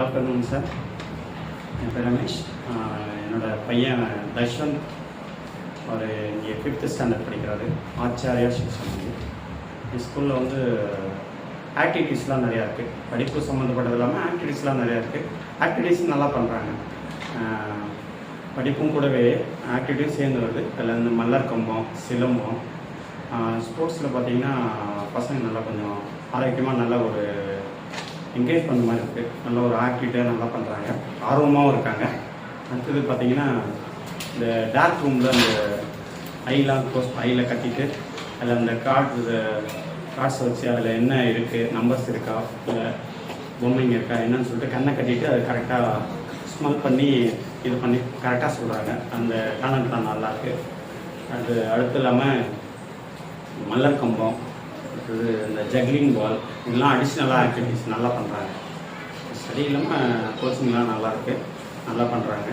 Afternoon sir. என் பேர் ரமேஷ். என்னோடய பையன் தஷ்வந்த் ஒரு இங்கே 5th ஸ்டாண்டர்ட் படிக்கிறாரு. ஆச்சாரியா செக்ஷன். என் ஸ்கூலில் வந்து ஆக்டிவிட்டீஸ்லாம் நிறையா இருக்குது. படிப்பு சம்மந்தப்பட்டது இல்லாமல் ஆக்டிவிட்டீஸ்லாம் நிறையா இருக்குது. ஆக்டிவிட்டீஸ் நல்லா பண்ணுறாங்க. படிப்பும் கூடவே ஆக்டிவிட்டீஸ் சேர்ந்து வருது. அதில் இந்த மல்லர் கம்பம், சிலம்பம், ஸ்போர்ட்ஸில் பார்த்திங்கன்னா பசங்க நல்லா கொஞ்சம் ஆரோக்கியமாக நல்லா ஒரு என்கரேஜ் பண்ணுற மாதிரி இருக்குது. நல்ல ஒரு ஆக்டிவிட்டியாக நல்லா பண்ணுறாங்க, ஆர்வமாகவும் இருக்காங்க. அடுத்தது பார்த்திங்கன்னா இந்த டார்க் ரூமில் அந்த ஐலாம் ஐயில் கட்டிட்டு அதில் அந்த கார்ட்ஸை வச்சு அதில் என்ன இருக்குது, நம்பர்ஸ் இருக்கா, இல்லை பொம்மைங்க இருக்கா என்னன்னு சொல்லிட்டு கண்ணை கட்டிட்டு அது கரெக்டாக ஸ்மெல் பண்ணி இது பண்ணி கரெக்டாக சொல்கிறாங்க. அந்த டேலண்ட்லாம் நல்லாயிருக்கு. அது அடுத்து இல்லாமல் மல்லர் கம்பம், அடுத்தது இந்த ஜக்லிங் பால், இதெல்லாம் அடிஷ்னலாக ஆக்டிவிட்டீஸ் நல்லா பண்ணுறாங்க. ஸ்டடி இல்லாமல் கோச்சிங்லாம் நல்லாயிருக்கு, நல்லா பண்ணுறாங்க.